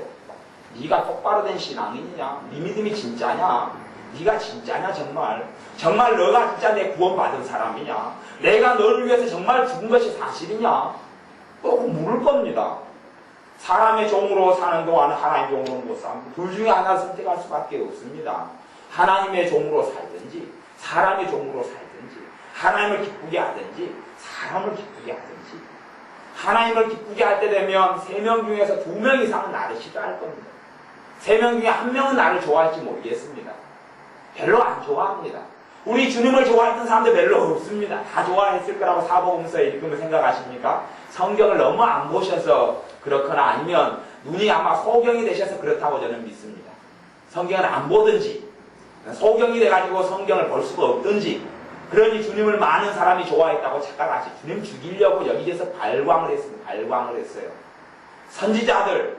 네가 똑바로 된 신앙이냐? 네 믿음이 진짜냐? 네가 진짜냐 정말? 정말 너가 진짜 내 구원받은 사람이냐? 내가 너를 위해서 정말 죽은 것이 사실이냐? 꼭 물을 겁니다. 사람의 종으로 사는 동안 하나님의 종으로 못 삽니다. 둘 중에 하나를 선택할 수밖에 없습니다. 하나님의 종으로 살든지 사람의 종으로 살든지 하나님을 기쁘게 하든지 사람을 기쁘게 하든지. 하나님을 기쁘게 할 때 되면 3명 중에서 2명 이상은 나를 싫어할 겁니다. 3명 중에 1명은 나를 좋아할지 모르겠습니다. 별로 안 좋아합니다. 우리 주님을 좋아했던 사람들 별로 없습니다. 다 좋아했을 거라고 사복음서 읽으면 생각하십니까? 성경을 너무 안 보셔서 그렇거나 아니면 눈이 아마 소경이 되셔서 그렇다고 저는 믿습니다. 성경을 안 보든지 소경이 돼가지고 성경을 볼 수가 없든지 그러니 주님을 많은 사람이 좋아했다고 착각하시. 주님 죽이려고 여기에서 발광을 했습니다. 발광을 했어요. 선지자들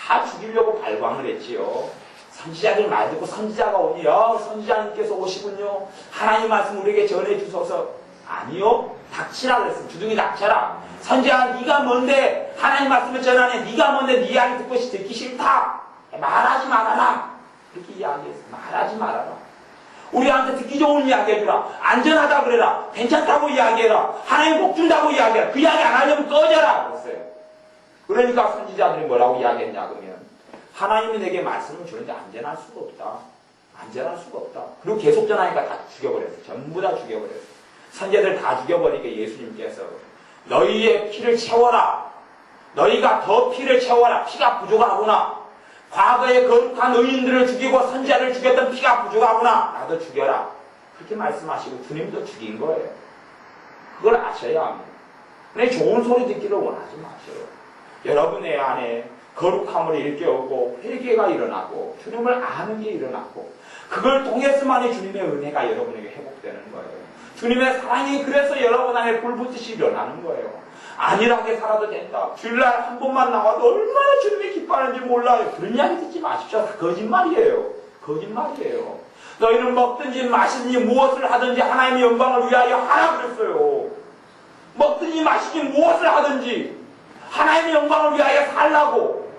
다 죽이려고 발광을 했지요. 선지자들 말 듣고 선지자가 오니 선지자님께서 오시군요. 하나님 말씀 우리에게 전해 주소서. 아니요. 닥치라 그랬습니다. 주둥이 닥쳐라. 선지자가 네가 뭔데 하나님 말씀을 전하네. 네가 뭔데 네 이야기 듣기 싫다. 말하지 말아라. 그렇게 이야기했어요. 말하지 말아라. 우리한테 듣기 좋은 이야기 해주라. 안전하다 그래라. 괜찮다고 이야기해라. 하나님 복 준다고 이야기해라. 그 이야기 안 하려면 꺼져라. 그랬어요. 그러니까 선지자들이 뭐라고 이야기했냐 그러면 하나님이 내게 말씀을 주는데 안전할 수가 없다. 안전할 수가 없다. 그리고 계속 전하니까 다 죽여버렸어요. 전부 다 죽여버렸어요. 선지자들 다 죽여버리니까 예수님께서 너희의 피를 채워라. 너희가 더 피를 채워라. 피가 부족하구나. 과거에 거룩한 의인들을 죽이고 선지자를 죽였던 피가 부족하구나. 나도 죽여라. 그렇게 말씀하시고 주님도 죽인 거예요. 그걸 아셔야 합니다. 근데 좋은 소리 듣기를 원하지 마세요. 여러분의 안에 거룩함을 일깨우고 회개가 일어나고 주님을 아는 게 일어나고 그걸 통해서만이 주님의 은혜가 여러분에게 회복되는 거예요. 주님의 사랑이 그래서 여러분 안에 불붙듯이 일어나는 거예요. 안일하게 살아도 된다. 주일날 한 번만 나와도 얼마나 주님이 기뻐하는지 몰라요. 그런 이야기 듣지 마십시오. 다 거짓말이에요. 거짓말이에요. 너희는 먹든지 마시든지 무엇을 하든지 하나님의 영광을 위하여 하라 그랬어요. 먹든지 마시든지 무엇을 하든지 하나님의 영광을 위하여 살라고.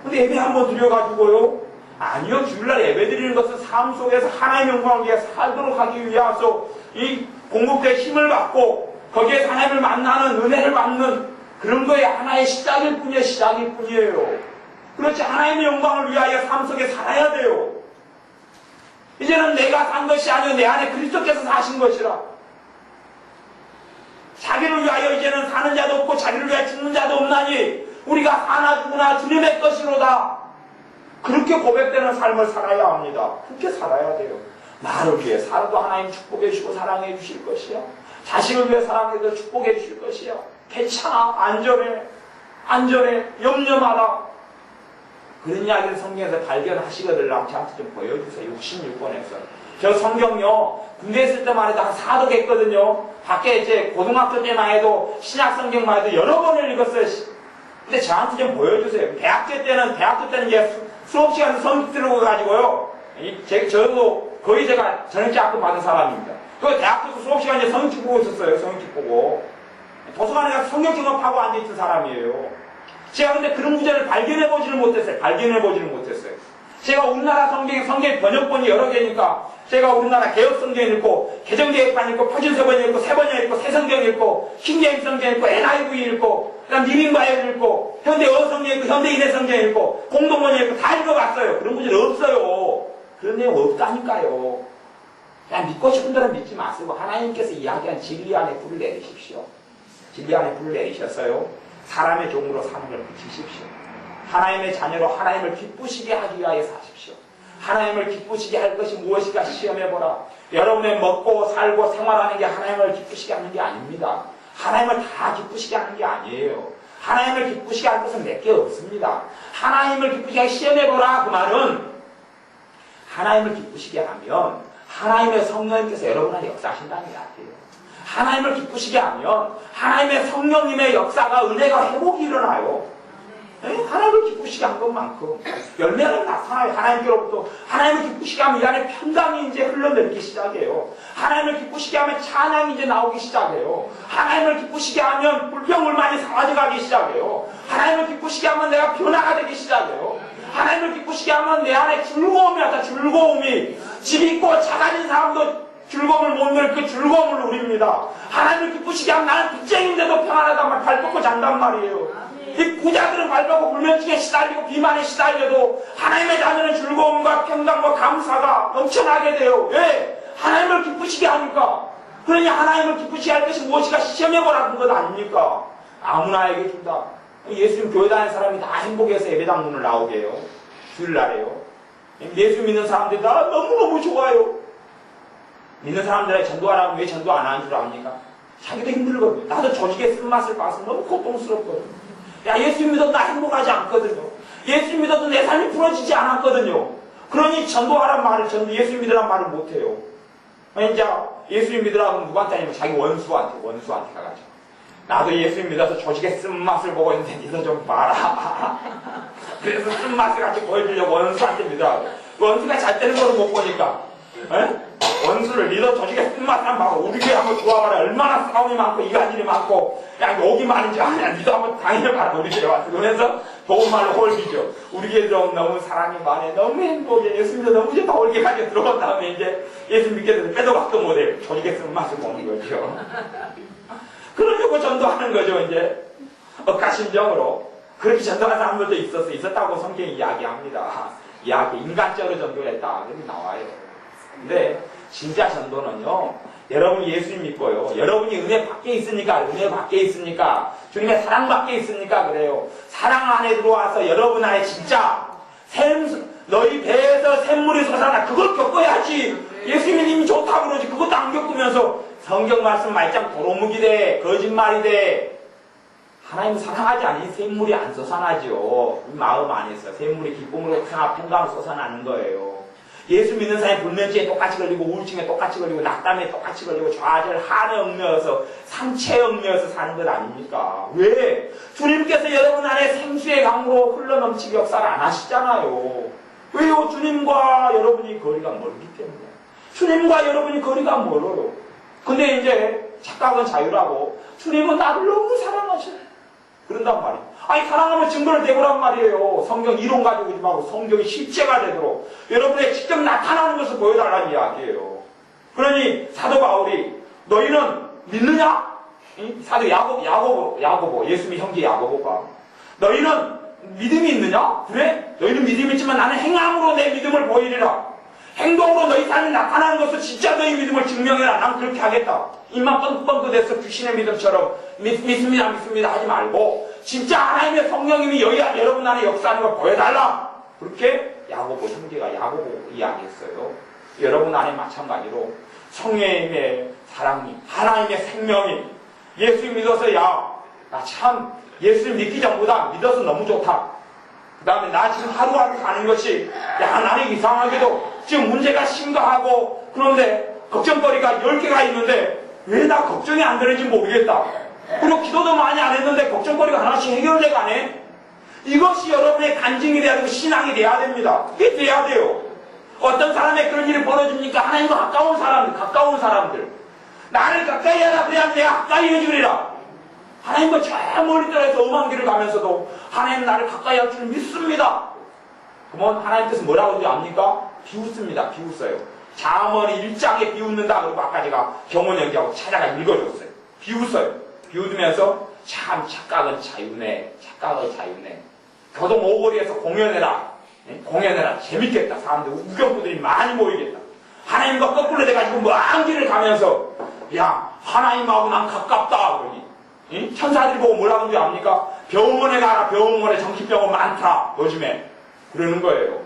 근데 예배 한번 드려가지고요. 아니요. 주일날 예배 드리는 것은 삶 속에서 하나님의 영광을 위해 살도록 하기 위해서 이 공급대 힘을 받고 거기에 하나님을 만나는 은혜를 받는 그런 거에 하나의 시작일 뿐이에요. 시작일 뿐이에요. 그렇지 하나님의 영광을 위하여 삶 속에 살아야 돼요. 이제는 내가 산 것이 아니요 내 안에 그리스도께서 사신 것이라. 자기를 위하여 이제는 사는 자도 없고 자기를 위하여 죽는 자도 없나니 우리가 사나 죽으나 주님의 것이로다. 그렇게 고백되는 삶을 살아야 합니다. 그렇게 살아야 돼요. 나를 위해 살아도 하나님 축복해 주시고 사랑해 주실 것이야. 자식을 위해 사랑해도 축복해 주실 것이야. 괜찮아. 안전해. 염려 마라. 그런 이야기를 성경에서 발견하시거든요. 저한테 좀 보여주세요. 66권에서. 저 성경요. 군대 있을 때만 해도 한 4독했거든요. 밖에 이제 고등학교 때만 해도 신약 성경만 해도 여러 번을 읽었어요. 근데 저한테 좀 보여주세요. 대학교 때는 이제 수업 시간에 성경 들고 가지고요. 저도 거의 제가 저녁제 학급 받은 사람입니다. 그 대학교에서 수업 시간에 성경책 보고 있었어요. 성경책 보고. 도서관에 가서 성경책만 파고 앉아있던 사람이에요. 제가 근데 그런 문제를 발견해보지를 못했어요. 제가 우리나라 성경 번역본이 여러 개니까 제가 우리나라 개혁성경 읽고 개정개혁판 읽고 표준서번 읽고 세번역 읽고 새성경 읽고 킹제임스 성경 읽고 NIV 읽고 그다음 리빙바이블 읽고 현대어성경 읽고 현대인해성경 읽고 공동번역 읽고 다 읽어봤어요. 그런 문제는 없어요. 그런 내용 없다니까요. 그냥 믿고 싶은 대로 믿지 마시고 하나님께서 이야기한 진리 안에 불을 내리십시오. 진리 안에 불을 내리셨어요. 사람의 종으로 사는 걸 비치십시오. 하나님의 자녀로 하나님을 기쁘시게 하기 위하여 사십시오. 하나님을 기쁘시게 할 것이 무엇인가 시험해보라. 여러분의 먹고 살고 생활하는 게 하나님을 기쁘시게 하는 게 아닙니다. 하나님을 다 기쁘시게 하는 게 아니에요. 하나님을 기쁘시게 할 것은 몇 개 없습니다. 하나님을 기쁘시게 하기 시험해보라. 그 말은 하나님을 기쁘시게 하면 하나님의 성령님께서 여러분 안에 역사하신다는 게 아니에요. 하나님을 기쁘시게 하면 하나님의 성령님의 역사가 은혜가 회복이 일어나요. 하나님을 기쁘시게 한 것만큼 열매가 나타나요. 하나님께로부터 하나님을 기쁘시게 하면 이 안에 평강이 이제 흘러내리기 시작해요. 하나님을 기쁘시게 하면 찬양이 이제 나오기 시작해요. 하나님을 기쁘시게 하면 불평불만이 사라져가기 시작해요. 하나님을 기쁘시게 하면 내가 변화가 되기 시작해요. 하나님을 기쁘시게 하면 내 안에 즐거움이 나타. 즐거움이 집 있고 차 가진 사람도 즐거움을 못 누릴 그 즐거움을 누립니다. 하나님을 기쁘시게 하면 나는 빚쟁인데도 평안하단 말 발 뻗고 잔단 말이에요. 이 부자들은 발 뻗고 불면증에 시달리고 비만에 시달려도 하나님의 자녀는 즐거움과 평강과 감사가 넘쳐나게 돼요. 왜? 하나님을 기쁘시게 하니까. 그러니 하나님을 기쁘시게 할 것이 무엇인가 시험해보라는 것 아닙니까? 아무나에게 준다. 예수님 교회 다니는 사람이 다 행복해서 예배당 문을 나오게 해요. 주일날에요. 예수 믿는 사람들이 다 너무너무 좋아요. 믿는 사람들에게 전도하라고 왜 전도 안 하는 줄 압니까? 자기도 힘들거든요. 나도 조직의 쓴맛을 봐서 너무 고통스럽거든요. 야, 예수 믿어도 나 행복하지 않거든요. 예수 믿어도 내 삶이 풀어지지 않았거든요. 그러니 전도하란 말을, 예수 믿으란 말을 못해요. 이제 예수 믿으라고 누구한테 아니면 자기 원수한테 가가지고. 나도 예수 믿어서 조직의 쓴맛을 보고 있는데 니도 좀 봐라. 그래서 쓴맛을 같이 보여주려고 원수한테 믿으라고. 원수가 잘 되는 걸 못 보니까. 원수를 니도 조직의 쓴맛을 한번 봐봐. 우리 교회 한번 좋아봐라. 얼마나 싸움이 많고 이간질이 많고 야 여기 말인지 아니야. 니도 한번 당해봐라. 우리 교회 와서. 그러면서 좋은 말로 홀리죠. 우리 교회 들어오면 너무 사랑이 많아. 너무 행복해. 예수 믿어 너무 좋다. 올게까지 들어온 다음에 이제 예수 믿게 돼서 빼도 박도 못해요. 조직의 쓴맛을 보는 거죠. 그러려고 전도하는 거죠. 이제 억가심정으로 그렇게 전도하는 사람들도 있었다고 성경이 이야기합니다. 인간적으로 전도를 했다. 그렇게 나와요. 근데 진짜 전도는요, 여러분이 예수님 믿고요, 여러분이 은혜 밖에 있으니까, 주님의 사랑 밖에 있으니까 그래요. 사랑 안에 들어와서 여러분 안에 진짜 너희 배에서 샘물이 솟아나. 그걸 겪어야지. 예수님이 이미 좋다고 그러지. 그것도 안 겪으면서 성경 말씀 말짱 도로묵이 돼, 거짓말이 돼. 하나님 사랑하지 않으니 샘물이 안 솟아나죠. 마음 안에서 샘물이 기쁨으로 평강으로 솟아나는 거예요. 예수 믿는 사람이 불면증에 똑같이 걸리고 우울증에 똑같이 걸리고 낙담에 똑같이 걸리고 좌절, 한에 얽매여서 상체에 얽매여서 사는 것 아닙니까? 왜? 주님께서 여러분 안에 생수의 강으로 흘러넘치게 역사를 안 하시잖아요. 왜요? 주님과 여러분이 거리가 멀기 때문에. 주님과 여러분이 거리가 멀어요. 근데 이제 착각은 자유라고 주님은 나를 너무 사랑하셔요. 그런단 말이에요. 아니 사랑하면 증거를 대보란 말이에요. 성경 이론 가지고 오지 말고 성경이 실제가 되도록 여러분의 직접 나타나는 것을 보여달라는 이야기예요. 그러니 사도 바울이 너희는 믿느냐? 사도 야고보 예수님의 형제 야고보가 너희는 믿음이 있느냐? 그래? 너희는 믿음이 있지만 나는 행함으로 내 믿음을 보이리라. 행동으로 너희 삶이 나타나는 것을 진짜 너희 믿음을 증명해라. 난 그렇게 하겠다. 입만 뻥뻥긋해서 귀신의 믿음처럼 믿습니다 하지 말고 진짜 하나님의 성령님이 여러분 안에 역사하는 걸 보여달라. 그렇게 야고보 형제가 야고보 이야기했어요. 여러분 안에 마찬가지로 성령님의 사랑이, 하나님의 생명이, 예수 믿어서 나 참 예수 믿기 전보다 믿어서 너무 좋다. 그 다음에 나 지금 하루하루 사는 것이 나는 이상하게도 지금 문제가 심각하고 그런데 걱정거리가 10개가 있는데 왜 나 걱정이 안 되는지 모르겠다. 그리고 기도도 많이 안 했는데 걱정거리가 하나씩 해결돼 가네. 이것이 여러분의 간증이 돼야 되고 신앙이 돼야 됩니다. 그게 돼야 돼요. 어떤 사람의 그런 일이 벌어집니까? 하나님과 가까운 사람들. 나를 가까이 하라 그래야 내가 가까이 해주리라. 하나님과 저 멀리 떨어져서 엄한 길을 가면서도 하나님 나를 가까이 할 줄 믿습니다. 그러면 하나님께서 뭐라고 하는지 압니까? 비웃습니다. 비웃어요. 잠언 1장에 비웃는다. 그리고 아까 제가 경원 연기하고 찾아가 읽어줬어요. 비웃어요. 비웃으면서 참 착각은 자유네. 교동 오거리에서 공연해라. 재밌겠다. 사람들 우경부들이 많이 모이겠다. 하나님과 거꾸로 돼가지고 먼 길을 가면서 야 하나님하고 난 가깝다. 그러니 천사들이 보고 뭐라고 하는지 압니까? 병원에 가라. 병원에 정신병원 많다. 요즘에 그러는 거예요.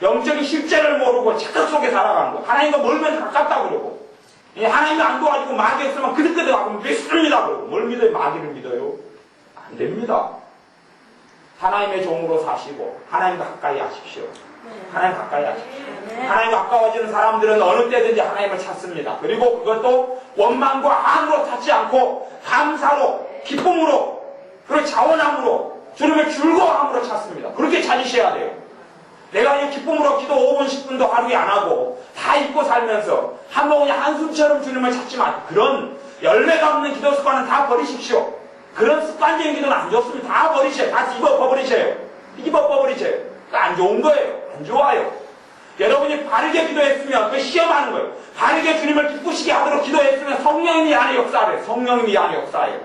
영적인 실제를 모르고 착각 속에 살아가는 거. 하나님과 멀면 가깝다 그러고 하나님이 안 도와주고 마귀 없으면 그득그득하고 믿습니다 그러고 뭘 믿어요? 마귀를 믿어요? 안 됩니다. 하나님의 종으로 사시고 하나님과 가까이 하십시오. 하나님 가까이 하십시오. 하나님 가까워지는 사람들은 어느 때든지 하나님을 찾습니다. 그리고 그것도 원망과 한으로 찾지 않고 감사로, 기쁨으로, 그리고 자원함으로, 주님의 즐거움으로 찾습니다. 그렇게 찾으셔야 돼요. 내가 이 기쁨으로 기도 5분, 10분도 하루에 안 하고 다 잊고 살면서 한번 그냥 한숨처럼 주님을 찾지 마. 그런 열매가 없는 기도 습관은 다 버리십시오. 그런 습관적인 기도는 안 좋습니다. 다 버리셔요. 다 뒤집어버리셔요. 뒤집어버리셔요. 그거 안 좋은 거예요. 안 좋아요. 여러분이 바르게 기도했으면 그 시험하는 거예요. 바르게 주님을 기쁘시게 하도록 기도했으면 성령님이 안에 역사를 해요. 성령님이 안에 역사해요.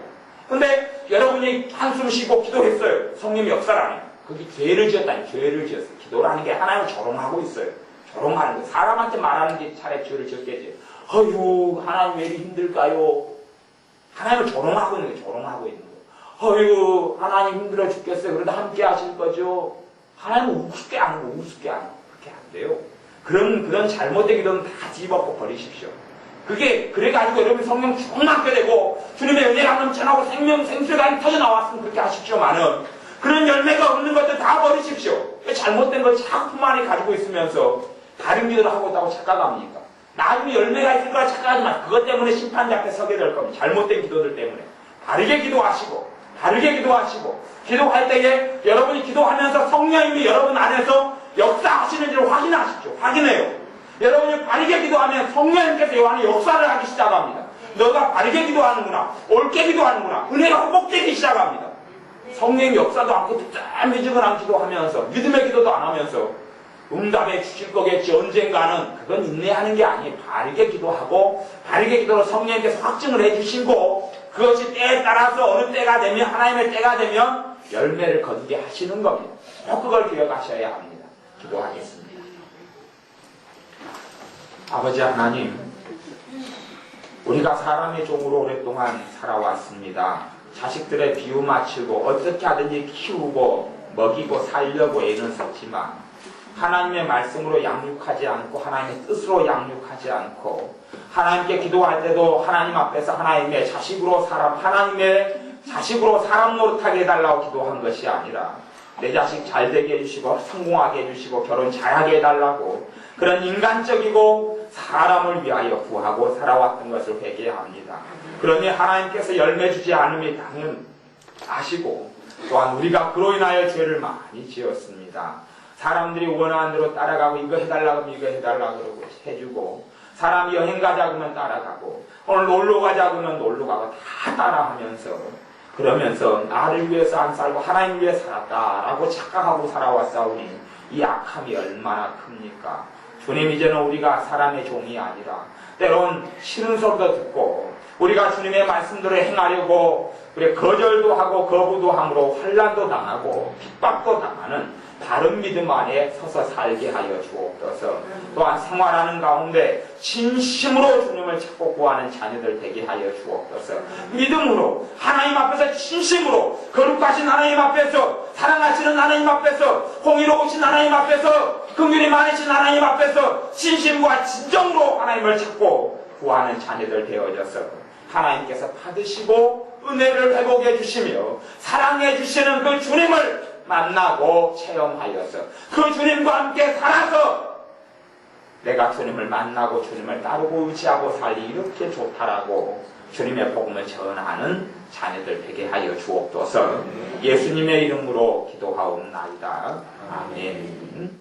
근데 여러분이 한숨 쉬고 기도했어요. 성령이 역사를 안 해요. 그게 죄를 지었다니. 죄를 지었어요. 기도라는 게 하나님을 조롱하고 있어요. 조롱하는 거예요. 사람한테 말하는 게 차라리 죄를 지었겠지. 어휴, 하나님 왜 이리 힘들까요? 하나님을 조롱하고 있는 거예요. 조롱하고 있는 거예요. 어휴, 하나님 힘들어 죽겠어요. 그래도 함께 하실 거죠? 하나님은 우습게 안 하고 우습게 안 하고 그렇게 안 돼요. 그런 잘못된 기도는 다 집어먹고 버리십시오. 그래가지고 여러분 성령 충만하게 되고 주님의 은혜가 넘쳐나고 생수가 터져 나왔으면 그렇게 하십시오만은 그런 열매가 없는 것들 다 버리십시오. 잘못된 걸 자꾸 품 안에 가지고 있으면서 다른 기도를 하고 있다고 착각합니까? 나중에 열매가 있을 거라 착각하지 마. 그것 때문에 심판대 앞에 서게 될 겁니다. 잘못된 기도들 때문에. 바르게 기도하시고 기도할 때에 여러분이 기도하면서 성령님이 여러분 안에서 역사하시는지를 확인하십시오. 확인해요. 여러분이 바르게 기도하면 성령님께서 요 안에 역사를 하기 시작합니다. 너가 바르게 기도하는구나. 옳게 기도하는구나. 은혜가 회복되기 시작합니다. 성령님 역사도 않고 미지근한 기도하면서 믿음의 기도도 안 하면서 응답해 주실 거겠지. 언젠가는 그건 인내하는 게 아니에요. 바르게 기도하고 바르게 기도로 성령님께서 확증을 해주시고 그것이 때에 따라서 어느 때가 되면 하나님의 때가 되면 열매를 거두게 하시는 겁니다. 꼭 그걸 기억하셔야 합니다. 기도하겠습니다. 아버지 하나님, 우리가 사람의 종으로 오랫동안 살아왔습니다. 자식들의 비유 맞추고 어떻게 하든지 키우고 먹이고 살려고 애는 썼지만 하나님의 말씀으로 양육하지 않고 하나님의 뜻으로 양육하지 않고 하나님께 기도할 때도 하나님 앞에서 하나님의 자식으로 사람 노릇하게 해달라고 기도한 것이 아니라 내 자식 잘 되게 해주시고 성공하게 해주시고 결혼 잘하게 해달라고 그런 인간적이고 사람을 위하여 구하고 살아왔던 것을 회개합니다. 그러니 하나님께서 열매 주지 않음이 당연 아시고 또한 우리가 그로 인하여 죄를 많이 지었습니다. 사람들이 원하는 대로 따라가고 이거 해달라고 하면 이거 해달라고 그러고 해주고 사람이 여행 가자 그러면 따라가고 오늘 놀러 가자 그러면 놀러 가고 다 따라하면서 그러면서 나를 위해서 안 살고 하나님 위해 살았다라고 착각하고 살아왔사오니 이 악함이 얼마나 큽니까? 주님, 이제는 우리가 사람의 종이 아니라 때론 싫은 소리도 듣고 우리가 주님의 말씀대로 행하려고 그래 거절도 하고 거부도 함으로 환난도 당하고 핍박도 당하는 바른 믿음 안에 서서 살게 하여 주옵소서. 또한 생활하는 가운데 진심으로 주님을 찾고 구하는 자녀들 되게 하여 주옵소서. 믿음으로 하나님 앞에서 진심으로 거룩하신 하나님 앞에서 사랑하시는 하나님 앞에서 공의로우신 하나님 앞에서 긍휼이 많으신 하나님 앞에서 진심과 진정으로 하나님을 찾고 구하는 자녀들 되어져서 하나님께서 받으시고 은혜를 회복해 주시며 사랑해 주시는 그 주님을 만나고 체험하여서 그 주님과 함께 살아서 내가 주님을 만나고 주님을 따르고 의지하고 살기 이렇게 좋다라고 주님의 복음을 전하는 자녀들 되게 하여 주옵소서. 예수님의 이름으로 기도하옵나이다. 아멘.